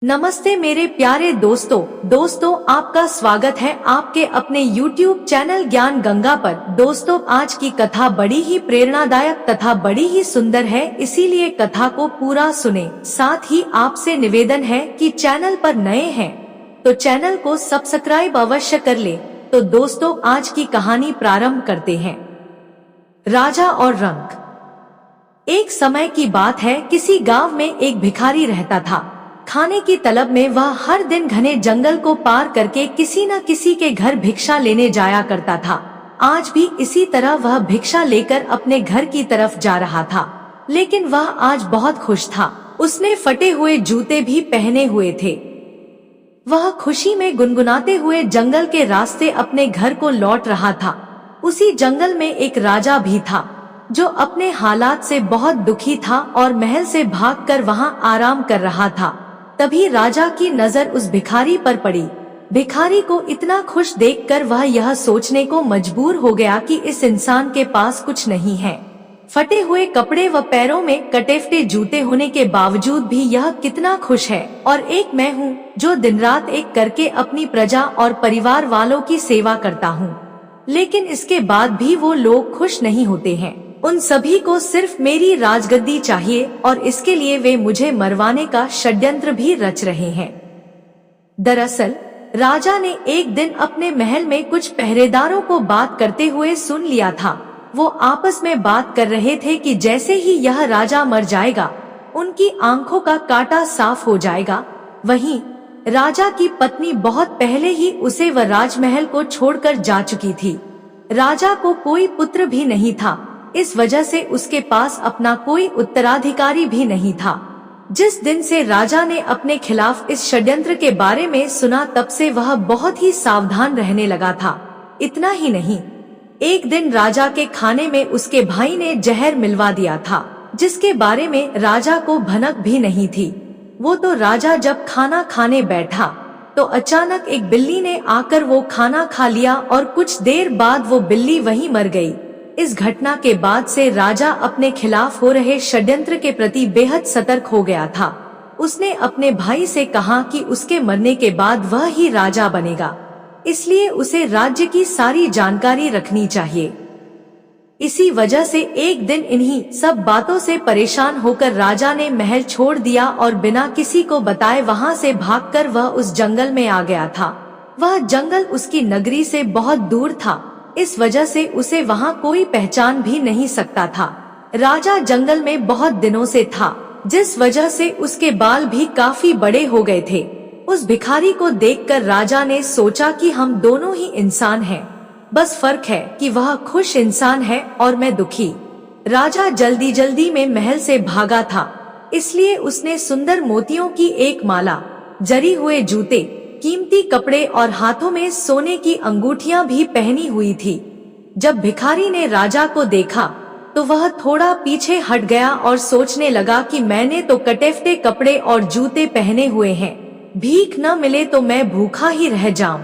नमस्ते मेरे प्यारे दोस्तों आपका स्वागत है आपके अपने YouTube चैनल ज्ञान गंगा पर। दोस्तों आज की कथा बड़ी ही प्रेरणादायक तथा बड़ी ही सुंदर है, इसीलिए कथा को पूरा सुने। साथ ही आपसे निवेदन है कि चैनल पर नए हैं तो चैनल को सब्सक्राइब अवश्य कर ले। तो दोस्तों आज की कहानी प्रारंभ करते हैं। राजा और रंक। एक समय की बात है, किसी गांव में एक भिखारी रहता था। खाने की तलब में वह हर दिन घने जंगल को पार करके किसी न किसी के घर भिक्षा लेने जाया करता था। आज भी इसी तरह वह भिक्षा लेकर अपने घर की तरफ जा रहा था, लेकिन वह आज बहुत खुश था। उसने फटे हुए जूते भी पहने हुए थे। वह खुशी में गुनगुनाते हुए जंगल के रास्ते अपने घर को लौट रहा था। उसी जंगल में एक राजा भी था, जो अपने हालात से बहुत दुखी था और महल से भागकर वहां आराम कर रहा था। तभी राजा की नजर उस भिखारी पर पड़ी। भिखारी को इतना खुश देखकर वह यह सोचने को मजबूर हो गया कि इस इंसान के पास कुछ नहीं है। फटे हुए कपड़े व पैरों में कटे-फटे जूते होने के बावजूद भी यह कितना खुश है। और एक मैं हूँ जो दिन रात एक करके अपनी प्रजा और परिवार वालों की सेवा करता हूँ, लेकिन इसके बाद भी वो लोग खुश नहीं होते हैं। उन सभी को सिर्फ मेरी राजगद्दी चाहिए और इसके लिए वे मुझे मरवाने का षड्यंत्र भी रच रहे हैं। दरअसल राजा ने एक दिन अपने महल में कुछ पहरेदारों को बात करते हुए सुन लिया था। वो आपस में बात कर रहे थे कि जैसे ही यह राजा मर जाएगा, उनकी आंखों का कांटा साफ हो जाएगा। वहीं राजा की पत्नी बहुत पहले ही उसे व राजमहल को छोड़कर जा चुकी थी। राजा को कोई पुत्र भी नहीं था, इस वजह से उसके पास अपना कोई उत्तराधिकारी भी नहीं था। जिस दिन से राजा ने अपने खिलाफ इस षड्यंत्र के बारे में सुना, तब से वह बहुत ही सावधान रहने लगा था। इतना ही नहीं, एक दिन राजा के खाने में उसके भाई ने जहर मिलवा दिया था, जिसके बारे में राजा को भनक भी नहीं थी। वो तो राजा जब खाना खाने बैठा तो अचानक एक बिल्ली ने आकर वो खाना खा लिया और कुछ देर बाद वो बिल्ली वहीं मर गई। इस घटना के बाद से राजा अपने खिलाफ हो रहे षड्यंत्र के प्रति बेहद सतर्क हो गया था। उसने अपने भाई से कहा कि उसके मरने के बाद वह ही राजा बनेगा, इसलिए उसे राज्य की सारी जानकारी रखनी चाहिए। इसी वजह से एक दिन इन्हीं सब बातों से परेशान होकर राजा ने महल छोड़ दिया और बिना किसी को बताए वहां से भागकर वह उस जंगल में आ गया था। वह जंगल उसकी नगरी से बहुत दूर था, इस वजह से उसे वहां कोई पहचान भी नहीं सकता था। राजा जंगल में बहुत दिनों से था, जिस वजह से उसके बाल भी काफी बड़े हो गए थे। उस भिखारी को देखकर राजा ने सोचा कि हम दोनों ही इंसान हैं, बस फर्क है कि वह खुश इंसान है और मैं दुखी। राजा जल्दी जल्दी में महल से भागा था, इसलिए उसने सुंदर मोतियों की एक माला, जरी हुए जूते, कीमती कपड़े और हाथों में सोने की अंगूठियां भी पहनी हुई थी। जब भिखारी ने राजा को देखा तो वह थोड़ा पीछे हट गया और सोचने लगा कि मैंने तो कटे-फटे कपड़े और जूते पहने हुए हैं, भीख न मिले तो मैं भूखा ही रह जाऊं,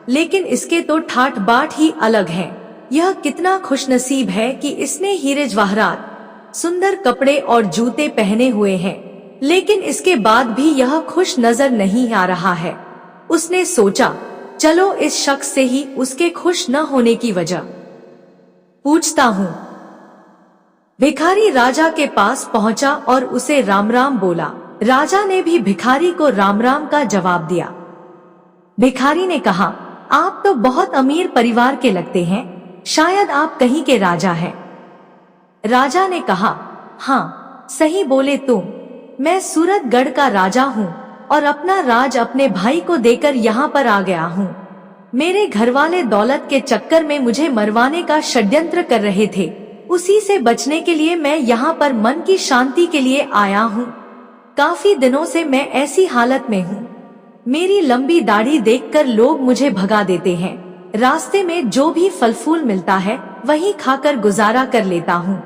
लेकिन इसके तो ठाट बाट ही अलग है। यह कितना खुशनसीब है कि इसने हीरे जवाहरात, सुंदर कपड़े और जूते पहने हुए हैं, लेकिन इसके बाद भी यह खुश नजर नहीं आ रहा है। उसने सोचा, चलो इस शख्स से ही उसके खुश न होने की वजह पूछता हूँ। भिखारी राजा के पास पहुंचा और उसे राम राम बोला। राजा ने भी भिखारी को राम राम का जवाब दिया। भिखारी ने कहा, आप तो बहुत अमीर परिवार के लगते हैं, शायद आप कहीं के राजा हैं। राजा ने कहा, हाँ सही बोले तुम, मैं सूरतगढ़ का राजा हूँ और अपना राज अपने भाई को देकर यहाँ पर आ गया हूँ। मेरे घरवाले दौलत के चक्कर में मुझे मरवाने का षड्यंत्र कर रहे थे, उसी से बचने के लिए मैं यहाँ पर मन की शांति के लिए आया हूँ। काफी दिनों से मैं ऐसी हालत में हूँ, मेरी लंबी दाढ़ी देखकर लोग मुझे भगा देते हैं। रास्ते में जो भी फल फूल मिलता है वही खाकर गुजारा कर लेता हूँ।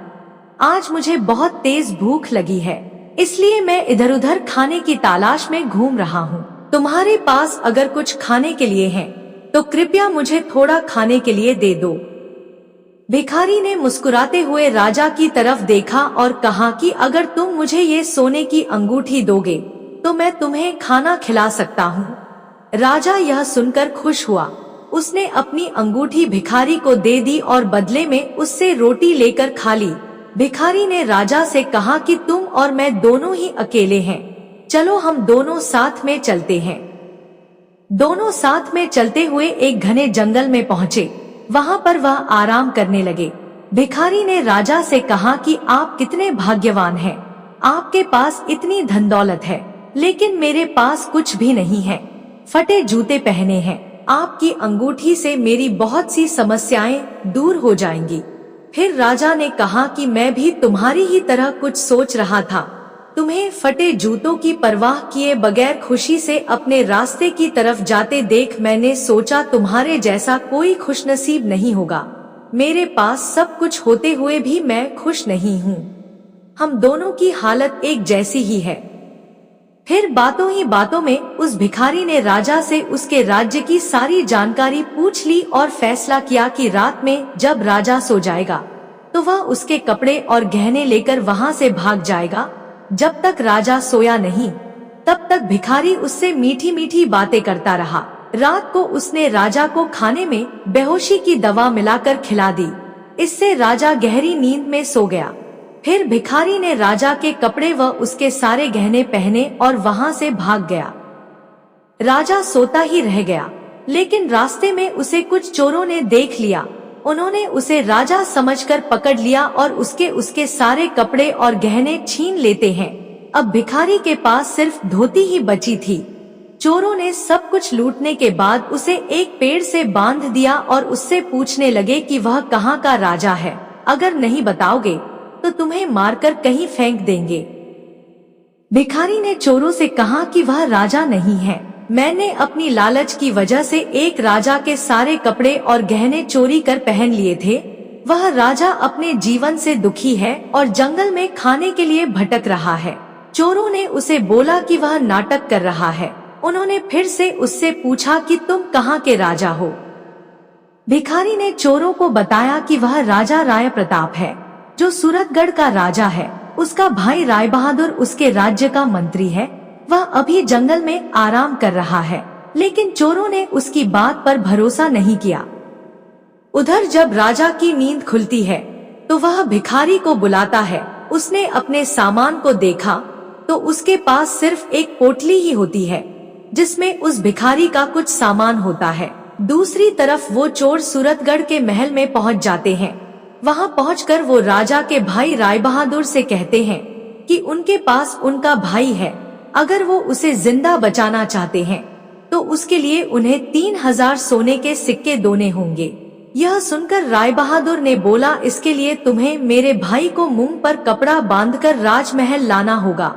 आज मुझे बहुत तेज भूख लगी है, इसलिए मैं इधर उधर खाने की तलाश में घूम रहा हूँ। तुम्हारे पास अगर कुछ खाने के लिए है तो कृपया मुझे थोड़ा खाने के लिए दे दो। भिखारी ने मुस्कुराते हुए राजा की तरफ देखा और कहा कि अगर तुम मुझे ये सोने की अंगूठी दोगे तो मैं तुम्हें खाना खिला सकता हूँ। राजा यह सुनकर खुश हुआ। उसने अपनी अंगूठी भिखारी को दे दी और बदले में उससे रोटी लेकर खा ली। भिखारी ने राजा से कहा कि तुम और मैं दोनों ही अकेले हैं, चलो हम दोनों साथ में चलते हैं। दोनों साथ में चलते हुए एक घने जंगल में पहुँचे। वहाँ पर वह आराम करने लगे। भिखारी ने राजा से कहा कि आप कितने भाग्यवान हैं, आपके पास इतनी धन दौलत है, लेकिन मेरे पास कुछ भी नहीं है। फटे जूते पहने हैं, आपकी अंगूठी से मेरी बहुत सी समस्याएं दूर हो जाएंगी। फिर राजा ने कहा कि मैं भी तुम्हारी ही तरह कुछ सोच रहा था। तुम्हें फटे जूतों की परवाह किए बगैर खुशी से अपने रास्ते की तरफ जाते देख मैंने सोचा तुम्हारे जैसा कोई खुशनसीब नहीं होगा। मेरे पास सब कुछ होते हुए भी मैं खुश नहीं हूँ। हम दोनों की हालत एक जैसी ही है। फिर बातों ही बातों में उस भिखारी ने राजा से उसके राज्य की सारी जानकारी पूछ ली और फैसला किया कि रात में जब राजा सो जाएगा तो वह उसके कपड़े और गहने लेकर वहां से भाग जाएगा। जब तक राजा सोया नहीं तब तक भिखारी उससे मीठी मीठी बातें करता रहा। रात को उसने राजा को खाने में बेहोशी की दवा मिलाकर खिला दी। इससे राजा गहरी नींद में सो गया। फिर भिखारी ने राजा के कपड़े व उसके सारे गहने पहने और वहां से भाग गया। राजा सोता ही रह गया, लेकिन रास्ते में उसे कुछ चोरों ने देख लिया। उन्होंने उसे राजा समझकर पकड़ लिया और उसके सारे कपड़े और गहने छीन लेते हैं। अब भिखारी के पास सिर्फ धोती ही बची थी। चोरों ने सब कुछ लूटने के बाद उसे एक पेड़ से बांध दिया और उससे पूछने लगे कि वह कहाँ का राजा है। अगर नहीं बताओगे तो तुम्हें मारकर कहीं फेंक देंगे। भिखारी ने चोरों से कहा कि वह राजा नहीं है। मैंने अपनी लालच की वजह से एक राजा के सारे कपड़े और गहने चोरी कर पहन लिए थे। वह राजा अपने जीवन से दुखी है और जंगल में खाने के लिए भटक रहा है। चोरों ने उसे बोला कि वह नाटक कर रहा है। उन्होंने फिर से उससे पूछा कि तुम कहाँ के राजा हो। भिखारी ने चोरों को बताया कि वह राजा राय प्रताप है, जो सूरतगढ़ का राजा है। उसका भाई राय बहादुर उसके राज्य का मंत्री है। वह अभी जंगल में आराम कर रहा है, लेकिन चोरों ने उसकी बात पर भरोसा नहीं किया। उधर जब राजा की नींद खुलती है तो वह भिखारी को बुलाता है। उसने अपने सामान को देखा तो उसके पास सिर्फ एक पोटली ही होती है, जिसमें उस भिखारी का कुछ सामान होता है। दूसरी तरफ वो चोर सूरतगढ़ के महल में पहुंच जाते हैं। वहां पहुंचकर वो राजा के भाई राय बहादुर से कहते हैं कि उनके पास उनका भाई है। अगर वो उसे जिंदा बचाना चाहते हैं तो उसके लिए उन्हें 3000 सोने के सिक्के दोने होंगे। यह सुनकर राय बहादुर ने बोला, इसके लिए तुम्हें मेरे भाई को मुंह पर कपड़ा बांधकर राजमहल लाना होगा,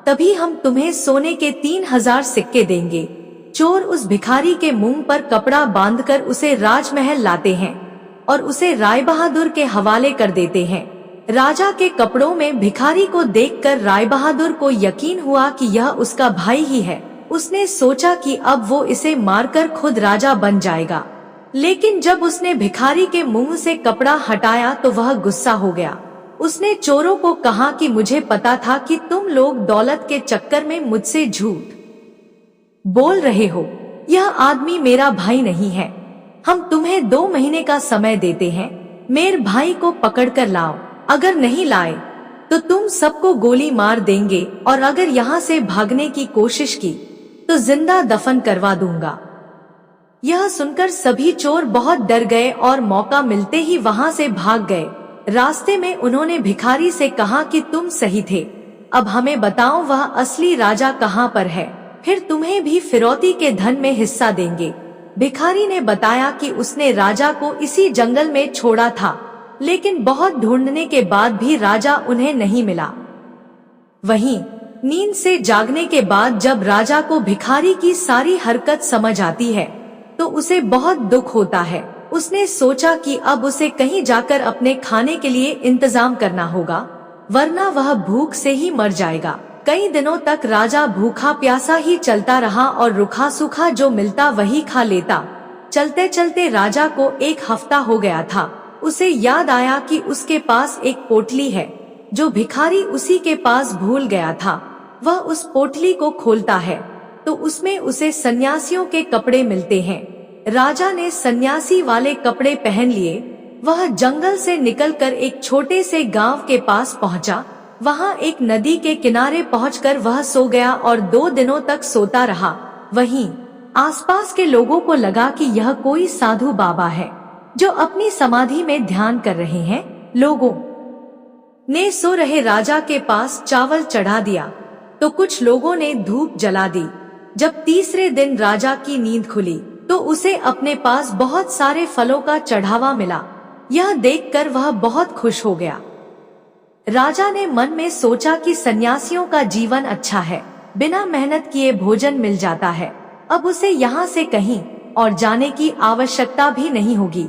तभी हम तुम्हें सोने के 3000 सिक्के देंगे। चोर उस भिखारी के मुंह पर कपड़ा बांधकर उसे राजमहल लाते हैं और उसे राय बहादुर के हवाले कर देते हैं। राजा के कपड़ों में भिखारी को देखकर राय बहादुर को यकीन हुआ कि यह उसका भाई ही है। उसने सोचा कि अब वो इसे मारकर खुद राजा बन जाएगा, लेकिन जब उसने भिखारी के मुंह से कपड़ा हटाया तो वह गुस्सा हो गया। उसने चोरों को कहा कि मुझे पता था कि तुम लोग दौलत के चक्कर में मुझसे झूठ बोल रहे हो। यह आदमी मेरा भाई नहीं है। हम तुम्हें 2 महीने का समय देते हैं, मेरे भाई को पकड़कर लाओ। अगर नहीं लाए तो तुम सबको गोली मार देंगे और अगर यहाँ से भागने की कोशिश की तो जिंदा दफन करवा दूंगा। यह सुनकर सभी चोर बहुत डर गए और मौका मिलते ही वहाँ से भाग गए। रास्ते में उन्होंने भिखारी से कहा कि तुम सही थे, अब हमें बताओ वह असली राजा कहाँ पर है, फिर तुम्हें भी फिरौती के धन में हिस्सा देंगे। भिखारी ने बताया कि उसने राजा को इसी जंगल में छोड़ा था, लेकिन बहुत ढूंढने के बाद भी राजा उन्हें नहीं मिला। वहीं नींद से जागने के बाद जब राजा को भिखारी की सारी हरकत समझ आती है तो उसे बहुत दुख होता है। उसने सोचा कि अब उसे कहीं जाकर अपने खाने के लिए इंतजाम करना होगा, वरना वह भूख से ही मर जाएगा। कई दिनों तक राजा भूखा प्यासा ही चलता रहा और रूखा सूखा जो मिलता वही खा लेता। चलते चलते राजा को 1 हफ्ता हो गया था। उसे याद आया कि उसके पास एक पोटली है जो भिखारी उसी के पास भूल गया था। वह उस पोटली को खोलता है तो उसमें उसे सन्यासियों के कपड़े मिलते हैं। राजा ने सन्यासी वाले कपड़े पहन लिए। वह जंगल से निकलकर एक छोटे से गांव के पास पहुंचा। वहां एक नदी के किनारे पहुंचकर वह सो गया और 2 दिनों तक सोता रहा। वहीं आसपास के लोगों को लगा कि यह कोई साधु बाबा है जो अपनी समाधि में ध्यान कर रहे हैं। लोगों ने सो रहे राजा के पास चावल चढ़ा दिया तो कुछ लोगों ने धूप जला दी। जब तीसरे दिन राजा की नींद खुली तो उसे अपने पास बहुत सारे फलों का चढ़ावा मिला। यह देखकर वह बहुत खुश हो गया। राजा ने मन में सोचा कि सन्यासियों का जीवन अच्छा है, बिना मेहनत किए भोजन मिल जाता है। अब उसे यहाँ से कहीं और जाने की आवश्यकता भी नहीं होगी।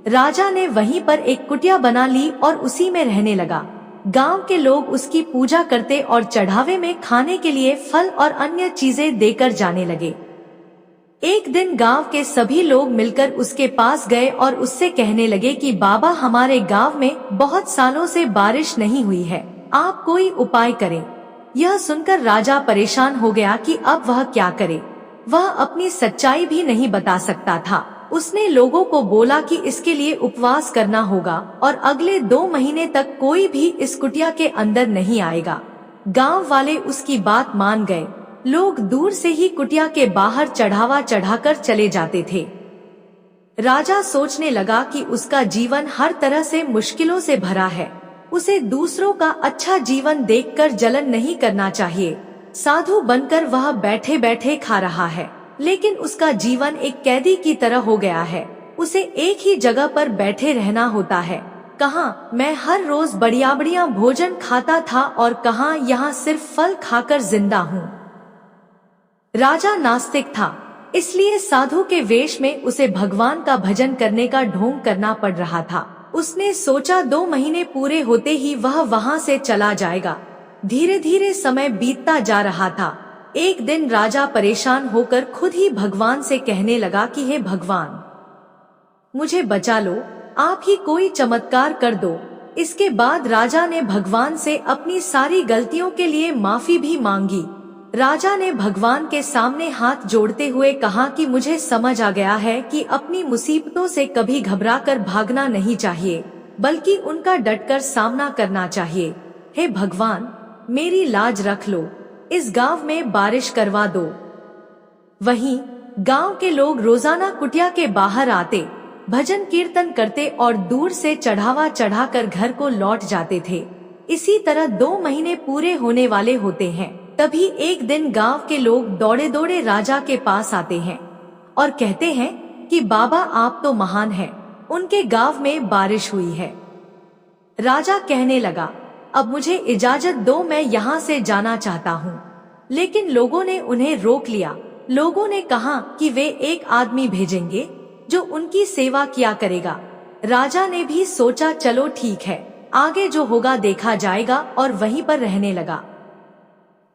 राजा ने वहीं पर एक कुटिया बना ली और उसी में रहने लगा। गांव के लोग उसकी पूजा करते और चढ़ावे में खाने के लिए फल और अन्य चीजें देकर जाने लगे। एक दिन गांव के सभी लोग मिलकर उसके पास गए और उससे कहने लगे कि बाबा, हमारे गांव में बहुत सालों से बारिश नहीं हुई है, आप कोई उपाय करें। यह सुनकर राजा परेशान हो गया कि अब वह क्या करे। वह अपनी सच्चाई भी नहीं बता सकता था। उसने लोगों को बोला कि इसके लिए उपवास करना होगा और अगले 2 महीने तक कोई भी इस कुटिया के अंदर नहीं आएगा। गांव वाले उसकी बात मान गए। लोग दूर से ही कुटिया के बाहर चढ़ावा चढ़ाकर चले जाते थे। राजा सोचने लगा कि उसका जीवन हर तरह से मुश्किलों से भरा है। उसे दूसरों का अच्छा जीवन देखकर जलन नहीं करना चाहिए। साधु बनकर वह बैठे बैठे खा रहा है, लेकिन उसका जीवन एक कैदी की तरह हो गया है। उसे एक ही जगह पर बैठे रहना होता है। कहाँ मैं हर रोज बढ़िया बढ़िया भोजन खाता था और कहाँ यहाँ सिर्फ फल खाकर जिंदा हूँ। राजा नास्तिक था, इसलिए साधु के वेश में उसे भगवान का भजन करने का ढोंग करना पड़ रहा था। उसने सोचा 2 महीने पूरे होते ही वह वहाँ से चला जाएगा। धीरे धीरे समय बीतता जा रहा था। एक दिन राजा परेशान होकर खुद ही भगवान से कहने लगा कि हे भगवान, मुझे बचा लो, आप ही कोई चमत्कार कर दो। इसके बाद राजा ने भगवान से अपनी सारी गलतियों के लिए माफी भी मांगी। राजा ने भगवान के सामने हाथ जोड़ते हुए कहा कि मुझे समझ आ गया है कि अपनी मुसीबतों से कभी घबराकर भागना नहीं चाहिए, बल्कि उनका डटकर सामना करना चाहिए। हे भगवान, मेरी लाज रख लो, इस गांव में बारिश करवा दो। वहीं गांव के लोग रोजाना कुटिया के बाहर आते, भजन कीर्तन करते और दूर से चढ़ावा चढ़ाकर घर को लौट जाते थे। इसी तरह 2 महीने पूरे होने वाले होते हैं। तभी एक दिन गांव के लोग दौड़े दौड़े राजा के पास आते हैं और कहते हैं कि बाबा, आप तो महान हैं, उनके गांव में बारिश हुई है। राजा कहने लगा, अब मुझे इजाजत दो, मैं यहाँ से जाना चाहता हूँ। लेकिन लोगों ने उन्हें रोक लिया। लोगों ने कहा कि वे एक आदमी भेजेंगे जो उनकी सेवा किया करेगा। राजा ने भी सोचा चलो ठीक है, आगे जो होगा देखा जाएगा, और वहीं पर रहने लगा।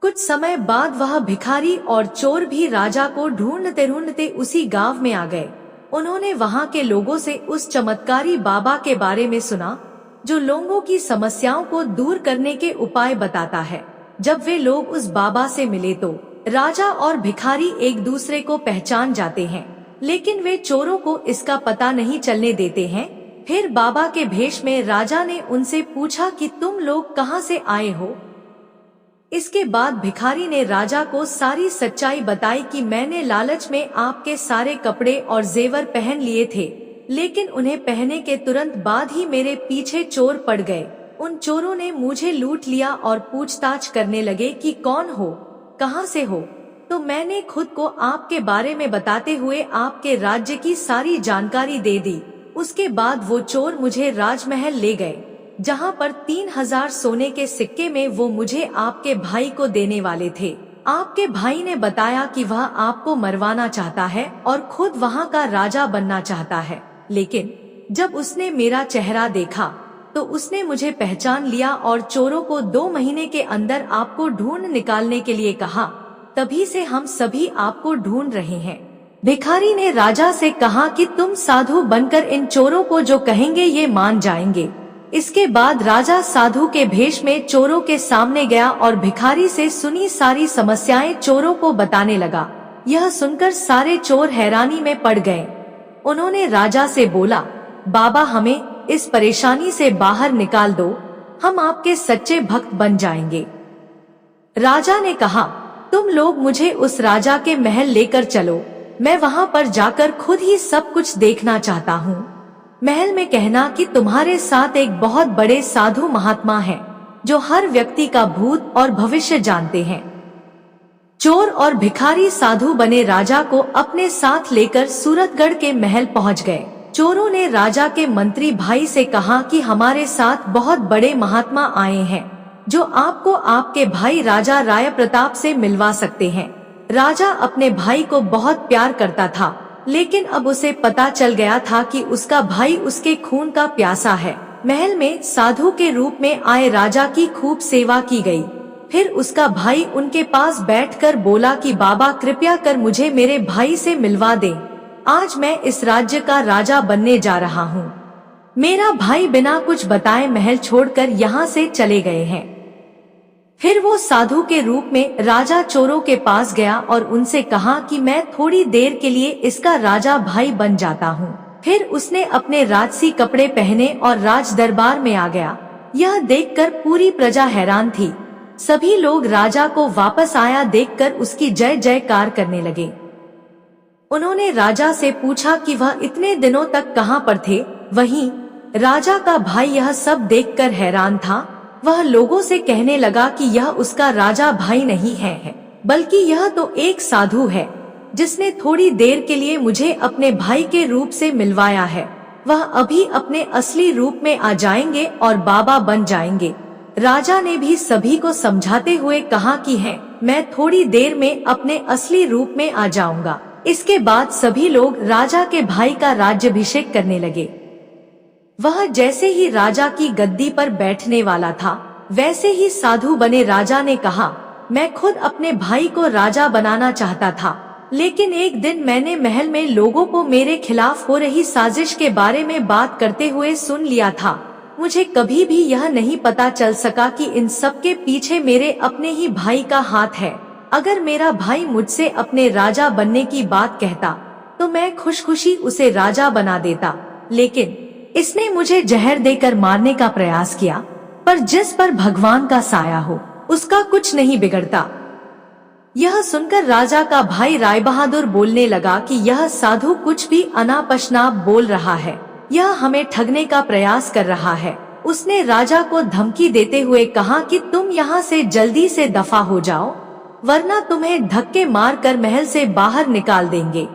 कुछ समय बाद वह भिखारी और चोर भी राजा को ढूंढते ढूंढते उसी गांव में आ गए। उन्होंने वहां के लोगों से उस चमत्कारी बाबा के बारे में सुना जो लोगों की समस्याओं को दूर करने के उपाय बताता है। जब वे लोग उस बाबा से मिले तो राजा और भिखारी एक दूसरे को पहचान जाते हैं, लेकिन वे चोरों को इसका पता नहीं चलने देते हैं। फिर बाबा के भेष में राजा ने उनसे पूछा कि तुम लोग कहां से आए हो। इसके बाद भिखारी ने राजा को सारी सच्चाई बताई कि मैंने लालच में आपके सारे कपड़े और जेवर पहन लिए थे, लेकिन उन्हें पहनने के तुरंत बाद ही मेरे पीछे चोर पड़ गए। उन चोरों ने मुझे लूट लिया और पूछताछ करने लगे कि कौन हो, कहां से हो। तो मैंने खुद को आपके बारे में बताते हुए आपके राज्य की सारी जानकारी दे दी। उसके बाद वो चोर मुझे राजमहल ले गए, जहां पर 3000 सोने के सिक्के में वो मुझे आपके भाई को देने वाले थे। आपके भाई ने बताया कि वह आपको मरवाना चाहता है और खुद वहां का राजा बनना चाहता है, लेकिन जब उसने मेरा चेहरा देखा तो उसने मुझे पहचान लिया और चोरों को 2 महीने के अंदर आपको ढूंढ निकालने के लिए कहा। तभी से हम सभी आपको ढूंढ रहे हैं। भिखारी ने राजा से कहा कि तुम साधु बनकर इन चोरों को जो कहेंगे ये मान जाएंगे। इसके बाद राजा साधु के भेष में चोरों के सामने गया और भिखारी से सुनी सारी समस्याएं चोरों को बताने लगा। यह सुनकर सारे चोर हैरानी में पड़ गए। उन्होंने राजा से बोला, बाबा हमें इस परेशानी से बाहर निकाल दो, हम आपके सच्चे भक्त बन जाएंगे। राजा ने कहा, तुम लोग मुझे उस राजा के महल लेकर चलो, मैं वहां पर जाकर खुद ही सब कुछ देखना चाहता हूँ। महल में कहना कि तुम्हारे साथ एक बहुत बड़े साधु महात्मा हैं, जो हर व्यक्ति का भूत और भविष्य जानते हैं। चोर और भिखारी साधु बने राजा को अपने साथ लेकर सूरतगढ़ के महल पहुंच गए। चोरों ने राजा के मंत्री भाई से कहा कि हमारे साथ बहुत बड़े महात्मा आए हैं, जो आपको आपके भाई राजा राय प्रताप से मिलवा सकते हैं। राजा अपने भाई को बहुत प्यार करता था, लेकिन अब उसे पता चल गया था कि उसका भाई उसके खून का प्यासा है। महल में साधु के रूप में आए राजा की खूब सेवा की गई। फिर उसका भाई उनके पास बैठकर बोला कि बाबा कृपया कर मुझे मेरे भाई से मिलवा दें। आज मैं इस राज्य का राजा बनने जा रहा हूँ। मेरा भाई बिना कुछ बताए महल छोड़कर यहाँ से चले गए हैं। फिर वो साधु के रूप में राजा चोरों के पास गया और उनसे कहा कि मैं थोड़ी देर के लिए इसका राजा भाई बन जाता हूँ। फिर उसने अपने राजसी कपड़े पहने और राज दरबार में आ गया। यह देखकर पूरी प्रजा हैरान थी। सभी लोग राजा को वापस आया देखकर उसकी जय जयकार करने लगे। उन्होंने राजा से पूछा कि वह इतने दिनों तक कहां पर थे। वहीं राजा का भाई यह सब देखकर हैरान था। वह लोगों से कहने लगा कि यह उसका राजा भाई नहीं है, बल्कि यह तो एक साधु है, जिसने थोड़ी देर के लिए मुझे अपने भाई के रूप से मिलवाया है। वह अभी अपने असली रूप में आ जाएंगे और बाबा बन जाएंगे। राजा ने भी सभी को समझाते हुए कहा कि मैं थोड़ी देर में अपने असली रूप में आ जाऊंगा। इसके बाद सभी लोग राजा के भाई का राज्याभिषेक करने लगे। वह जैसे ही राजा की गद्दी पर बैठने वाला था, वैसे ही साधु बने राजा ने कहा, मैं खुद अपने भाई को राजा बनाना चाहता था, लेकिन एक दिन मैंने महल में लोगों को मेरे खिलाफ हो रही साजिश के बारे में बात करते हुए सुन लिया था। मुझे कभी भी यह नहीं पता चल सका कि इन सब के पीछे मेरे अपने ही भाई का हाथ है। अगर मेरा भाई मुझसे अपने राजा बनने की बात कहता, तो मैं खुशखुशी उसे राजा बना देता, लेकिन इसने मुझे जहर देकर मारने का प्रयास किया। पर जिस पर भगवान का साया हो, उसका कुछ नहीं बिगड़ता। यह सुनकर राजा का भाई राय बहादुर बोलने लगा कि यह साधु कुछ भी अनापशनाप बोल रहा है, यह हमें ठगने का प्रयास कर रहा है। उसने राजा को धमकी देते हुए कहा कि तुम यहाँ से जल्दी से दफा हो जाओ, वरना तुम्हें धक्के मार कर महल से बाहर निकाल देंगे।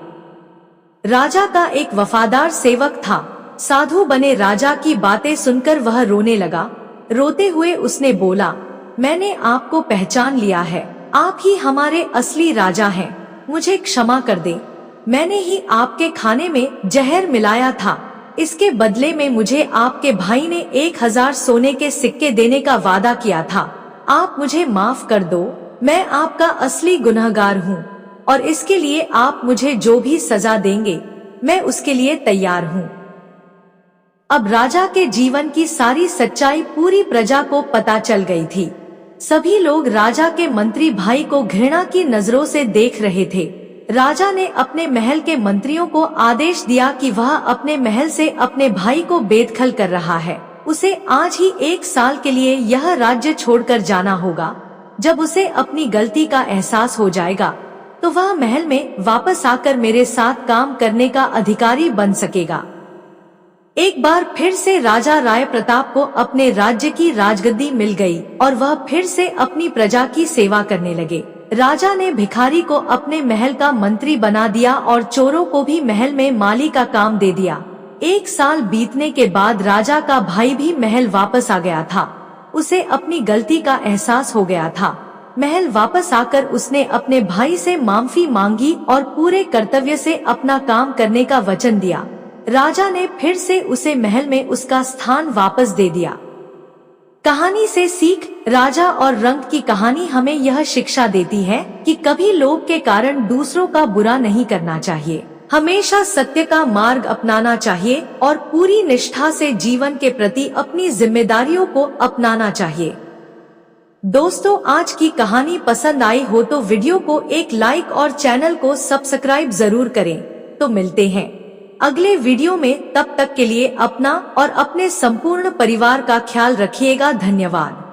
राजा का एक वफादार सेवक था। साधु बने राजा की बातें सुनकर वह रोने लगा। रोते हुए उसने बोला, मैंने आपको पहचान लिया है, आप ही हमारे असली राजा हैं, मुझे क्षमा कर दे। मैंने ही आपके खाने में जहर मिलाया था। इसके बदले में मुझे आपके भाई ने 1000 सोने के सिक्के देने का वादा किया था। आप मुझे माफ कर दो, मैं आपका असली गुनहगार हूँ, और इसके लिए आप मुझे जो भी सजा देंगे, मैं उसके लिए तैयार हूँ। अब राजा के जीवन की सारी सच्चाई पूरी प्रजा को पता चल गई थी। सभी लोग राजा के मंत्री भाई को घृणा की नजरों से देख रहे थे। राजा ने अपने महल के मंत्रियों को आदेश दिया कि वह अपने महल से अपने भाई को बेदखल कर रहा है, उसे आज ही 1 साल के लिए यह राज्य छोड़कर जाना होगा। जब उसे अपनी गलती का एहसास हो जाएगा, तो वह महल में वापस आकर मेरे साथ काम करने का अधिकारी बन सकेगा। एक बार फिर से राजा राय प्रताप को अपने राज्य की राजगद्दी मिल गई और वह फिर से अपनी प्रजा की सेवा करने लगे। राजा ने भिखारी को अपने महल का मंत्री बना दिया और चोरों को भी महल में माली का काम दे दिया। 1 साल बीतने के बाद राजा का भाई भी महल वापस आ गया था। उसे अपनी गलती का एहसास हो गया था। महल वापस आकर उसने अपने भाई से माफी मांगी और पूरे कर्तव्य से अपना काम करने का वचन दिया। राजा ने फिर से उसे महल में उसका स्थान वापस दे दिया। कहानी से सीख, राजा और रंक की कहानी हमें यह शिक्षा देती है कि कभी लोभ के कारण दूसरों का बुरा नहीं करना चाहिए। हमेशा सत्य का मार्ग अपनाना चाहिए और पूरी निष्ठा से जीवन के प्रति अपनी जिम्मेदारियों को अपनाना चाहिए। दोस्तों, आज की कहानी पसंद आई हो तो वीडियो को एक लाइक और चैनल को सब्सक्राइब जरूर करें। तो मिलते हैं अगले वीडियो में, तब तक के लिए अपना और अपने संपूर्ण परिवार का ख्याल रखिएगा। धन्यवाद।